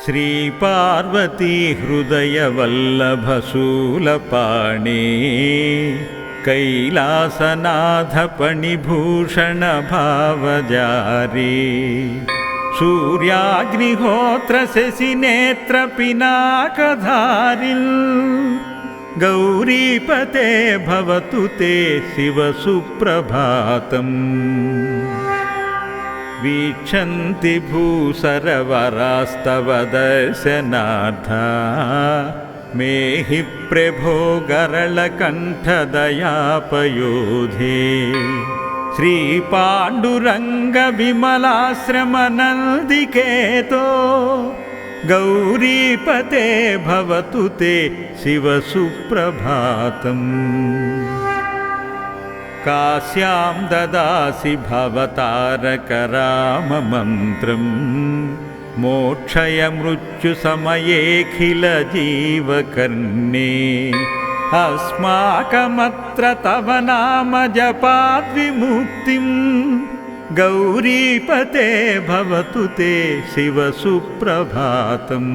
श्रीपार्वती हृदयवल्लभशूलपाणे कैलासनाथपणिभूषण भावजारी सूर्याग्निहोत्र शशिनेत्र पिनाकधारिन् गौरीपते भवतु ते शिव सुप्रभातम्। वीक्षन्ति भूसरवरास्तव दर्शनार्था मे हि प्रभो गरलकण्ठदयापयोधे श्रीपाण्डुरङ्गविमलाश्रमनन्दिकेतो गौरीपते भवतु ते शिव सुप्रभातम्। काश्यां ददासि भवतारकराममन्त्रम् मोक्षय मृत्युसमयेऽखिलजीवकर्णे अस्माकमत्र तव नाम जपाद्विमुक्तिं गौरीपते भवतु ते शिव सुप्रभातम्।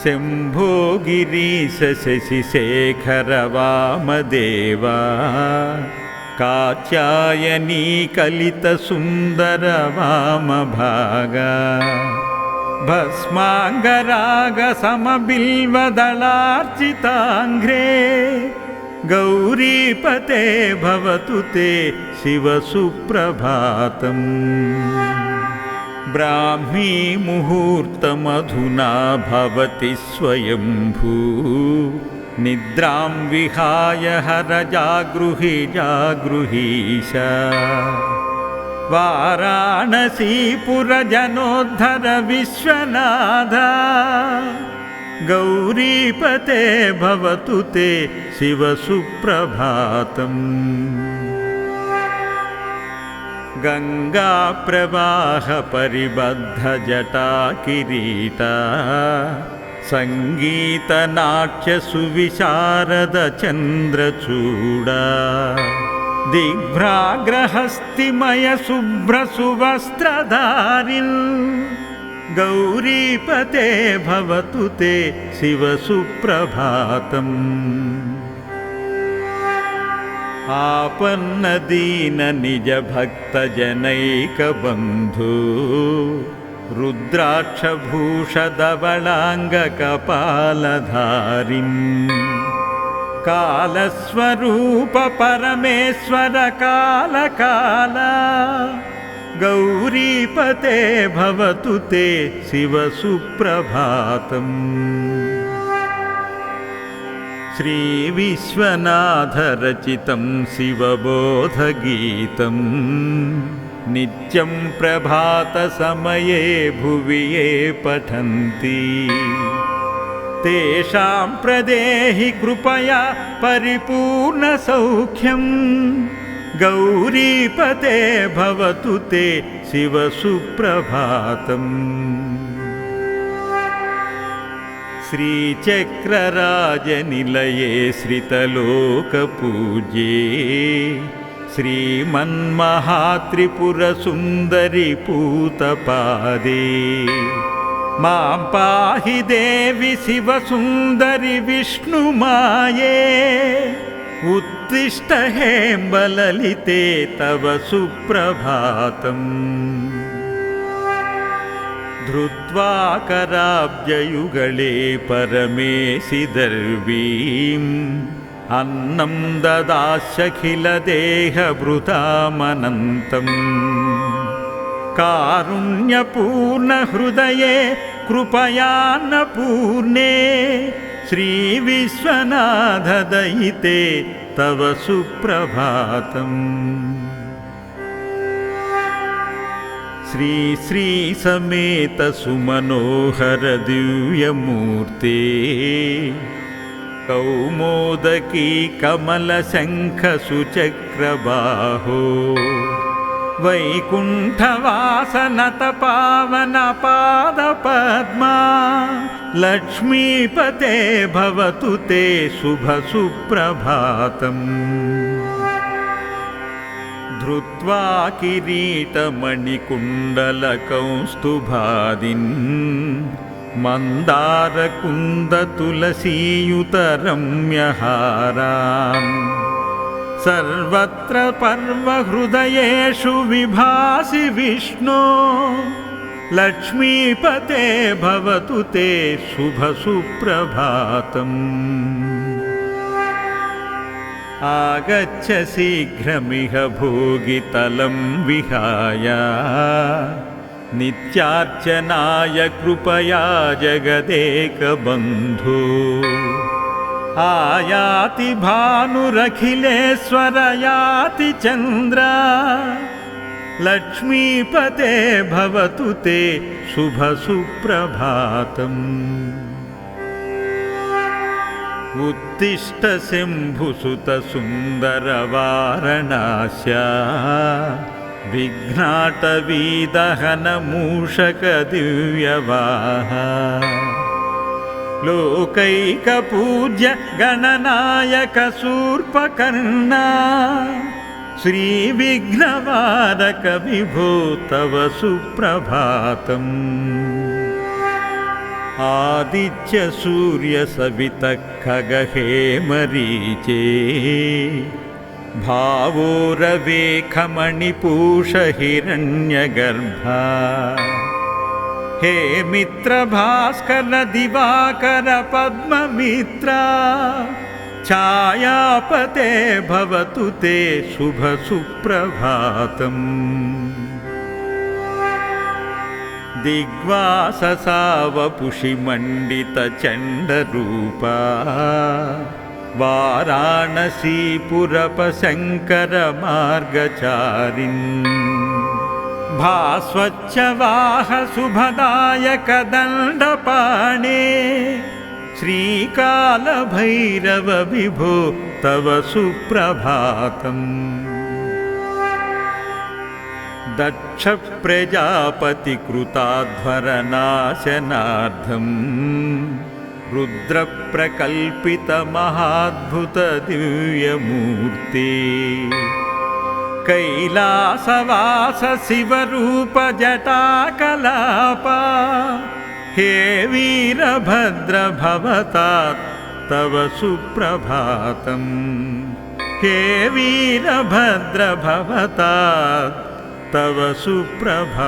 शम्भो गिरीश शशिशेखर वामदेवा कात्यायनी कलितसुन्दर वामभागा भस्माङ्गरागसमबिल्वदलार्चिताङ्घ्रे गौरीपते भवतु ते शिव सुप्रभातम्। ब्राह्मी मुहूर्तमधुना भवति स्वयंभू निद्रां विहाय हर जागृहि जागृहीश वाराणसीपुरजनोद्धर विश्वनाथ गौरीपते भवतु ते शिव सुप्रभातम्। गंगाप्रवाह परिबद्ध जटाकिरीटा संगीतनाट्य सुविशारद चन्द्रचूडा दिग्भ्राग्रहस्तिमय शुभ्र सुवस्त्रधारिन् गौरीपते भवतु ते शिव सुप्रभातम्। आपन्नदीन निज भक्त जनैकबन्धु रुद्राक्षभूषधवलाङ्ग कपालधारिन् कालस्वरूप परमेश्वर कालकाल गौरीपते भवतु ते शिव सुप्रभातम्। श्री विश्वनाथ रचितं शिवबोधगीतं नित्यं प्रभात समये भुवि ये पठन्ति तेषां प्रदेहि कृपया परिपूर्ण सौख्यं गौरीपते भवतु ते शिव सुप्रभातम्। श्रीचक्रराजनिलये श्रितलोकपूज्ये श्रीमन्महात्रिपुरसुन्दरि पूतपादे मां पाहि देवि शिवसुन्दरि विष्णुमाये उत्तिष्ठ हेम्बललिते तव सुप्रभातम्। धृत्वा कराब्जयुगले परमेशि दर्वीम् अन्नं ददास्यखिलदेहभृतामनन्तम् कारुण्यपूर्ण हृदये कृपयान्नपूर्णे श्रीविश्वनाथ दयिते तव सुप्रभातम्। श्री श्री समेत सुमनोहर दिव्यमूर्ते कौमोदकी कमलशङ्ख सुचक्रबाहो वैकुण्ठवासनत पावन पादपद्मा लक्ष्मीपते भवतु ते शुभ सुप्रभातम्। धृत्वा किरीटमणिकुण्डलकौस्तुभादिन् मन्दारकुन्दतुलसीयुतरम्यहारान् सर्वत्र पर्वहृदयेषु विभासि विष्णो लक्ष्मीपते भवतु ते शुभसुप्रभातम् आगच्छ शीघ्रमिह भोगितलं विहाय नित्यार्चनाय कृपया जगदेकबन्धो आयाति भानुरखिलेश्वर याति चन्द्र लक्ष्मीपते भवतु ते शुभसुप्रभातम् उत्तिष्ठ शम्भुसुतसुन्दरवारणास्या विघ्नाटवीदहनमूषकदिव्यवाहा लोकैकपूज्य गणनायकशूर्पकर्णा श्रीविघ्नवारक विभो तव सुप्रभातम् आदित्य सूर्य सवितः खगहेमरीचे भावोरवेखमणिपूष हिरण्यगर्भा हे मित्र भास्कर दिवाकर पद्ममित्रा छायापते भवतु ते शुभसुप्रभातम् दिग्वाससावपुषि मण्डितचण्डरूपा वाराणसीपुरपशङ्करमार्गचारिन् भास्वच्छवाह शुभदायक दण्डपाणे श्रीकालभैरव विभो तव सुप्रभातम् दक्ष प्रजापतिकृताध्वरनाशनार्थम् रुद्रप्रकल्पितमहाद्भुतदिव्यमूर्ते कैलासवास शिवरूप जटाकलापा हे वीरभद्र भवतात् तव सुप्रभातम् हे वीरभद्र भवतात् तव सुप्रभातम्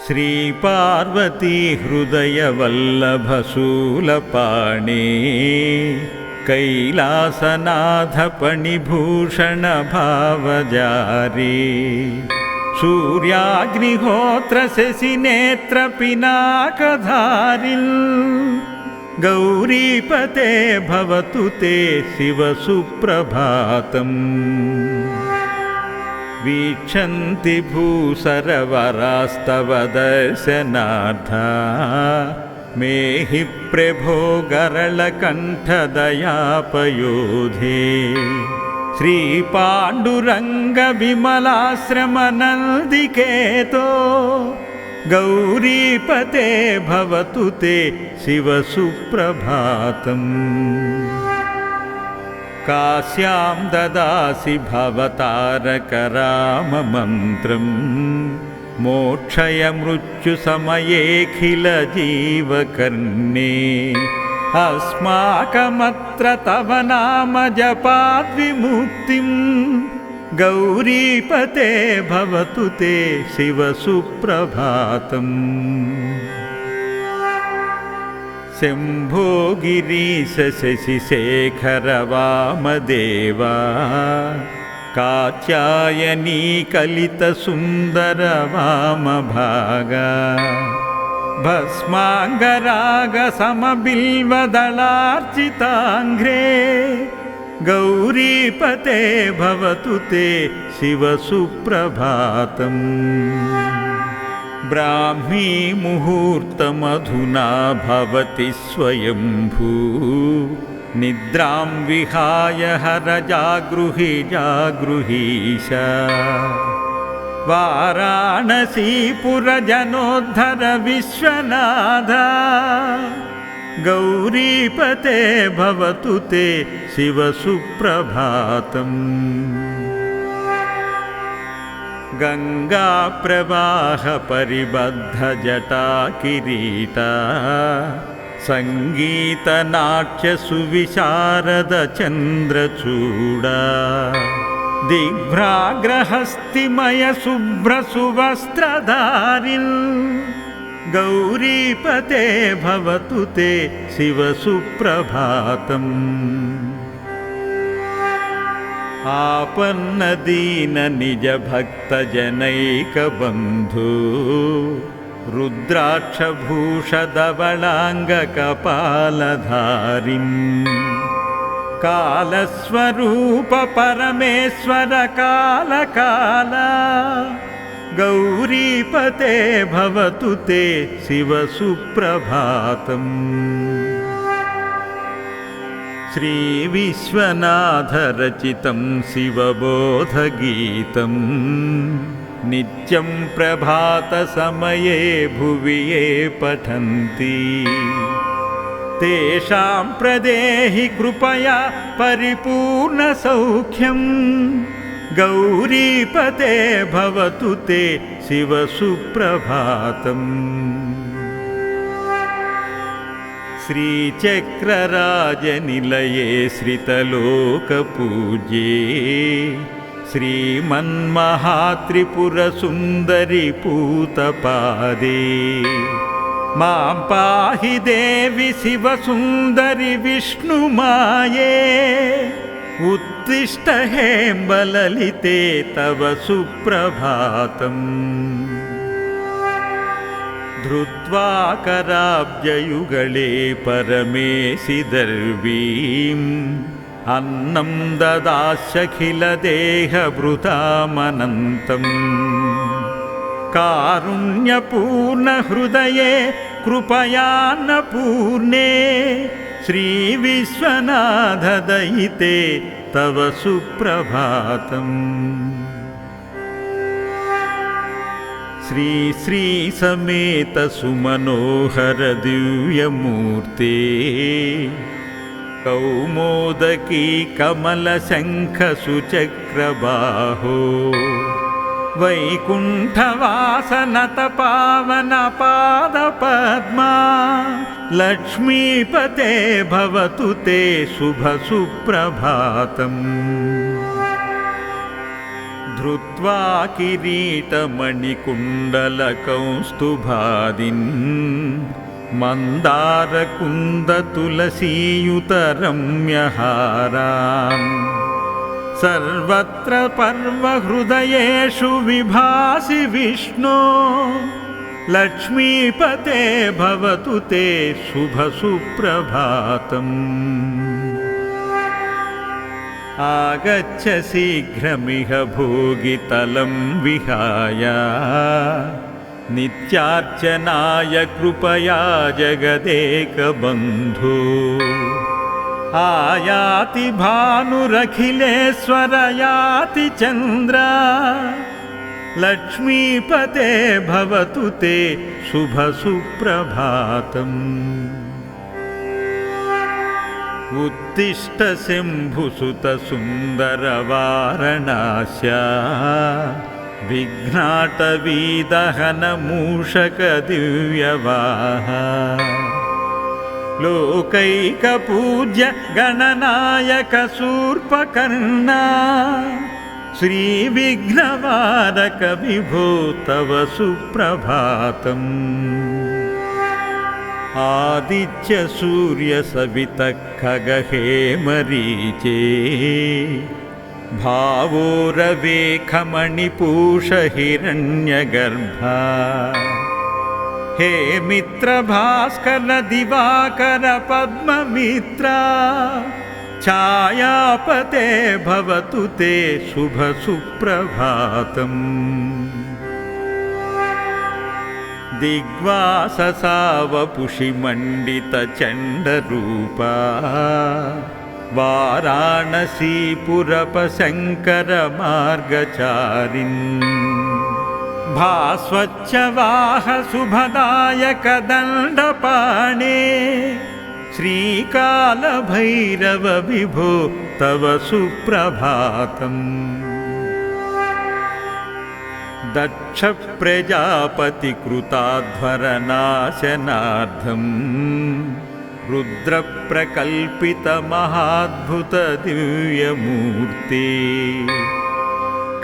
श्रीपार्वती हृदयवल्लभशूलपाणे कैलासनाथपणिभूषण भावजारी सूर्याग्निहोत्र शशिनेत्र पिनाकधारिन् गौरीपते भवतु ते शिव सुप्रभातम् वीक्षन्ति भूसरवरास्तव दर्शनार्था मेहि प्रभो गरलकण्ठदयापयोधे श्रीपाण्डुरङ्ग विमलाश्रमनन्दिकेतो गौरीपते भवतु ते शिव सुप्रभातम् काश्यां ददासि भवतारकराममन्त्रम् मोक्षय मृत्युसमयेऽखिलजीवकर्णे अस्माकमत्र तव नाम जपाद्विमुक्तिं गौरीपते भवतु ते शिव सुप्रभातम् शम्भो गिरीश शशिशेखर वामदेवा कात्यायनी कलितसुन्दर वामभागा भस्माङ्गरागसमबिल्वदलार्चिताङ्घ्रे गौरीपते भवतु ते शिव सुप्रभातम् ब्राह्मी मुहूर्तमधुना भवति स्वयंभू निद्रां विहाय हर जागृहि जागृहीश वाराणसीपुरजनोद्धर विश्वनाथ गौरीपते भवतु ते शिव सुप्रभातम्। गंगाप्रवाह परिबद्ध जटाकिरीटा संगीतनाट्य सुविशारद चंद्रचूड़ा दिग्भ्राग्रहस्तिमय शुभ्र सुवस्त्रधारिन् गौरीपते भवतु ते शिव सुप्रभातम्। आपन्नदीन निज भक्त जनैक बंधु रुद्राक्षभूषधवलांग कपालधारिम् कालस्वरूप परमेश्वर काल गौरीपते भवतु ते शिव सुप्रभातम्। श्री विश्वनाथ रचितं शिवबोधगीतं नित्यं प्रभात समये भुवि ये पठन्ति तेषां प्रदेहि कृपया परिपूर्ण सौख्यं गौरीपते भवतु ते शिव सुप्रभातम्। श्रीचक्रराजनिलये श्रितलोकपूज्ये श्रीमन्महात्रिपुरसुन्दरि पूतपादे मां पाहि देवि शिवसुन्दरि विष्णुमाये उत्तिष्ठ हेम्बललिते तव सुप्रभातम्। धृत्वा कराब्जयुगले परमेशि दर्वीम् अन्नं ददास्यखिलदेहभृतामनन्तम् कारुण्यपूर्ण हृदये कृपयान्नपूर्णे श्रीविश्वनाथ दयिते तव सुप्रभातम्। श्री श्री समेत सुमनोहर दिव्यमूर्ते कौमोदकी कमलशंख सुचक्रबाहो वैकुंठवासनत पावन पादपद्मा लक्ष्मीपते भवतु ते शुभ सुप्रभातम्। धृत्वा किरीटमणिकुण्डलकौस्तुभादिन् मन्दारकुन्दतुलसीयुतरम्यहारान् सर्वत्र पर्वहृदयेषु विभासि विष्णो लक्ष्मीपते भवतु ते शुभ सुप्रभातम्। आगच्छ शीघ्रमिह भोगितलं विहाय नित्यार्चनाय कृपया जगदेकबन्धो आयाति भानुरखिलेश्वर याति चन्द्र लक्ष्मीपते भवतु ते शुभ सुप्रभातम्। उत्तिष्ठ शम्भुसुत सुन्दर वारणास्या विघ्नाटवीदहन मूषक दिव्यवाहा लोकैकपूज्य गणनायक शूर्पकर्णा श्रीविघ्नवारक विभो तव सुप्रभातम्। आदित्य सूर्य सवितः खगहेमरीचे भावोरवेखमणिपूष हिरण्यगर्भा हे मित्र भास्कर दिवाकर पद्ममित्रा छायापते भवतु ते शुभ सुप्रभातम्। दिग्वाससावपुषिमण्डित चण्डरूपा वाराणसीपुरपशङ्कर मार्गचारिन् भास्वच्छवाह शुभदायक दण्डपाणे श्रीकालभैरव विभो तव सुप्रभातम्। दक्ष प्रजापति कृताध्वरनाशनार्थं रुद्रप्रकल्पित महाद्भुत दिव्यमूर्ते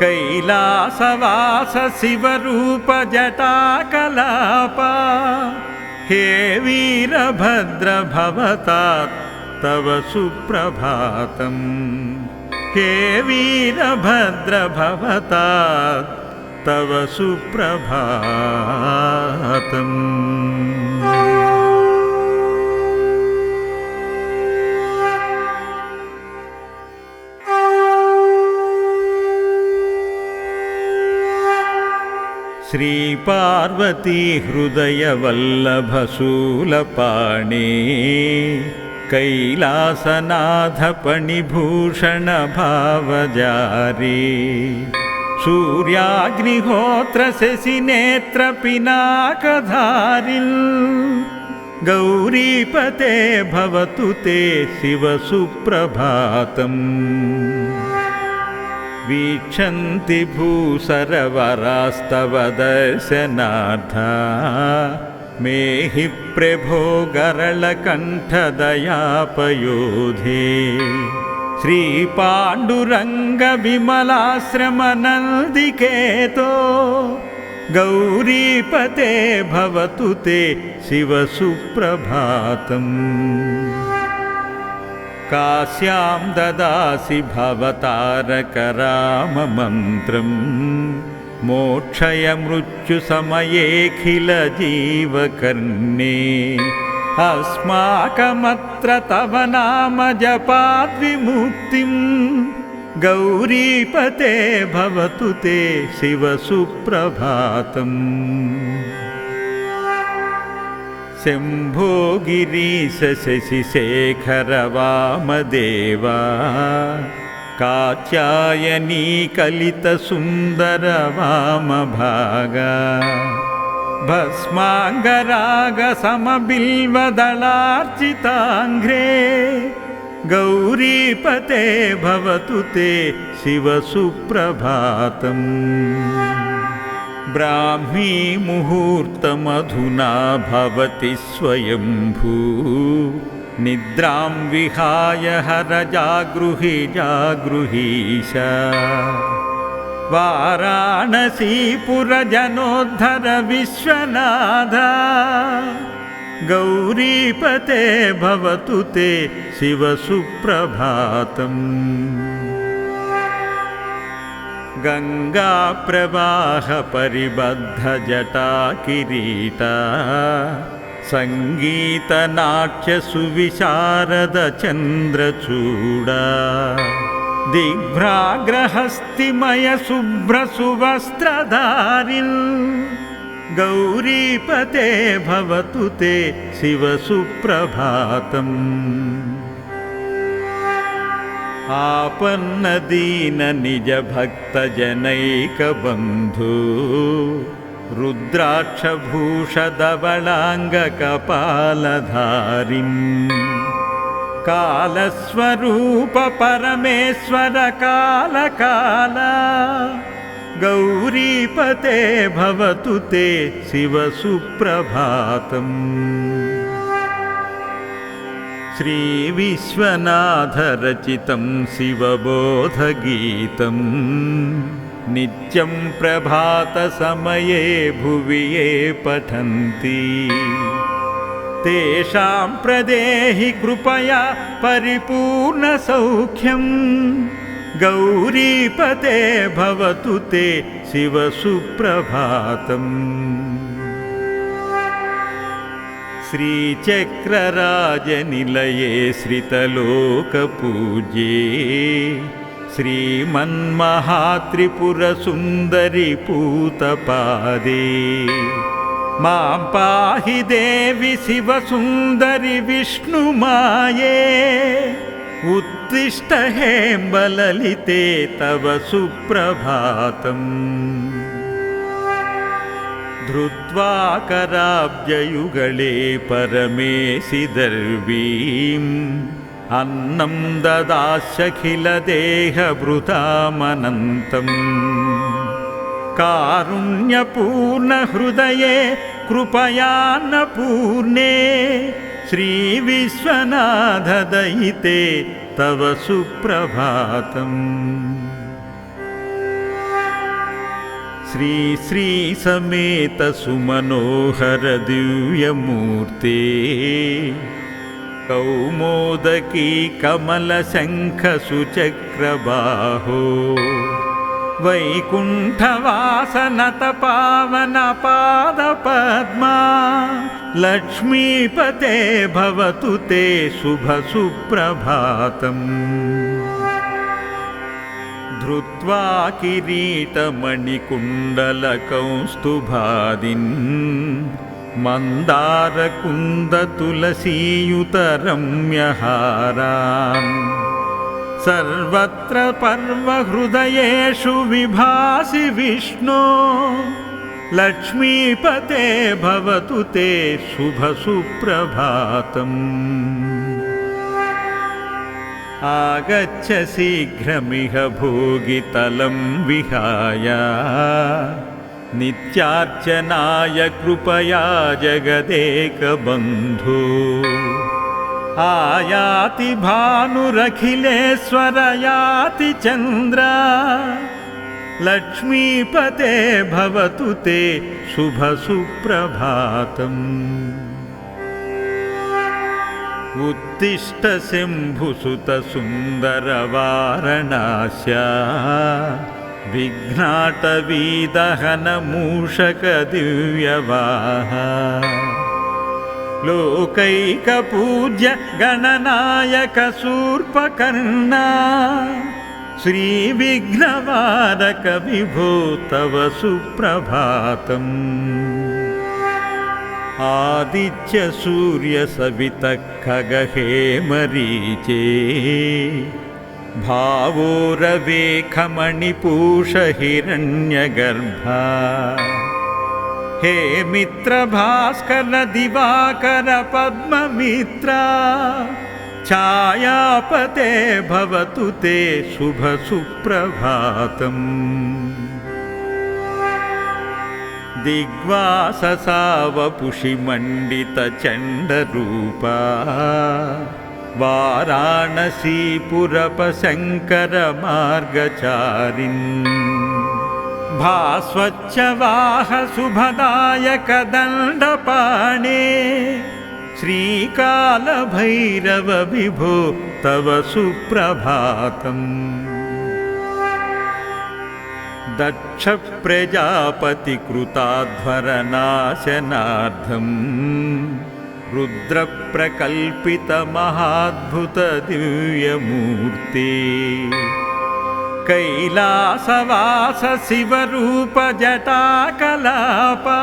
कैलासवास शिवरूप जटाकलापा हे वीरभद्र भवतात् तव सुप्रभातम्। हे वीरभद्र भवतात् तव सुप्रभातम्। श्री पार्वती हृदय वल्लभ शूलपाणे कैलासनाथ फणिभूषण भावजारी सूर्याग्निहोत्र शशिनेत्र पिनाकधारिन् गौरीपते भवतु ते शिव सुप्रभातम्। वीक्षन्ति भूसरवरास्तव दर्शनार्था मेहि प्रभो गरलकण्ठ दयापयोधे श्रीपाण्डुरङ्ग विमलाश्रम नन्दिकेतो गौरीपते भवतु ते शिव सुप्रभातम्। काश्यां ददासि भवतारकराममन्त्रम् मोक्षय मृत्युसमयेऽखिल जीवकर्णे अस्माकमत्र तव नाम जपाद्विमुक्तिं गौरीपते भवतु ते शिव सुप्रभातम्। शम्भो गिरीश शशिशेखर वामदेवा कात्यायनी कलित सुन्दर वामभागा भस्मांगराग समबिल्वदलार्चिताङ्घ्रे गौरीपते भवतु ते शिव सुप्रभातम्। ब्राह्मी मुहूर्तमधुना भवति स्वयंभू निद्रां विहाय हर जागृहि जागृहीश वाराणसीपुरजनोद्धर विश्वनाथ गौरीपते भवतु ते शिव सुप्रभातम्। गंगा प्रवाह परिबद्ध जटा किरीटा संगीत नाट्य सुविशारद चंद्रचूड़ा दिग्भ्राग्रहस्तिमय शुभ्र सुवस्त्रधारिन् गौरीपते भवतु ते शिव सुप्रभातम्। आपन्न दीन निज भक्त जनैक बंधु रुद्राक्षभूषधवलांग कपालधारिम् कालस्वरूप परमेश्वर कालकाला गौरीपते भवतु ते शिव सुप्रभातम्। श्री विश्वनाथ रचितं शिवबोधगीतं नित्यं प्रभात समये भुवि ये पठन्ति तेषां प्रदेहि कृपया परिपूर्ण सौख्यं गौरीपते भवतु ते शिव सुप्रभातम्। श्रीचक्रराजनिलये श्रितलोकपूज्ये श्रीमन्महात्रिपुरसुन्दरि पूतपादे मां पाहि देवि शिवसुन्दरि विष्णुमाये उत्तिष्ठ हेम्बललिते तव सुप्रभातम्। धृत्वा कराब्जयुगले परमेशिदर्वीम् अन्नं ददास्यखिलदेहभृतामनन्तम् कारुण्यपूर्णहृदये कृपयान्नपूर्णे श्रीविश्वनाथदयिते तव सुप्रभातम्। श्री श्री समेत सुमनोहर दिव्यमूर्ते कौमोदकी कमलशङ्ख सुचक्रबाहो वैकुण्ठवासनत पावन पादपद्मा लक्ष्मीपते भवतु ते शुभ सुप्रभातम्। धृत्वा किरीटमणिकुण्डलकौस्तुभादिन् मन्दारकुन्दतुलसीयुतरम्यहारान् सर्वत्र पर्वहृदयेषु विभासि विष्णो लक्ष्मीपते भवतु ते शुभ सुप्रभातम्। आगच्छ शीघ्रमिह भोगितलं विहाय नित्यार्चनाय कृपया जगदेकबन्धो आयाति भानुरखिलेश्वर याति चन्द्र लक्ष्मीपते भवतु ते शुभ सुप्रभातम्। उत्तिष्ठ शम्भुसुत सुन्दर वारणास्या विघ्नाटवीदहन मूषक दिव्यवाहा लोकैकपूज्य गणनायक शूर्पकर्णा श्रीविघ्नवारक विभो तव सुप्रभातम्। आदित्य सूर्य सवितः खगहेमरीचे भावो रवेखमणिपूष हिरण्यगर्भा हे मित्र भास्कर दिवाकर पद्ममित्रा छायापते भवतु ते शुभ सुप्रभातम्। दिग्वाससावपुषिमण्डितचण्डरूपा वाराणसीपुरपशङ्करमार्गचारिन् भास्वच्छवाह शुभदायक दण्डपाणे श्रीकालभैरव विभो तव सुप्रभातम्। दक्ष प्रजापतिकृताध्वरनाशनार्थं रुद्रप्रकल्पितमहाद्भुत दिव्यमूर्ते कैलासवास शिवरूप जटाकलापा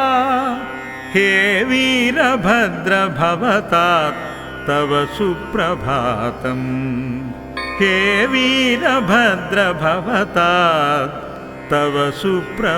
हे वीरभद्र भवतात् तव सुप्रभातम्। हे वीरभद्र भवतात् तव सुप्रभातम्।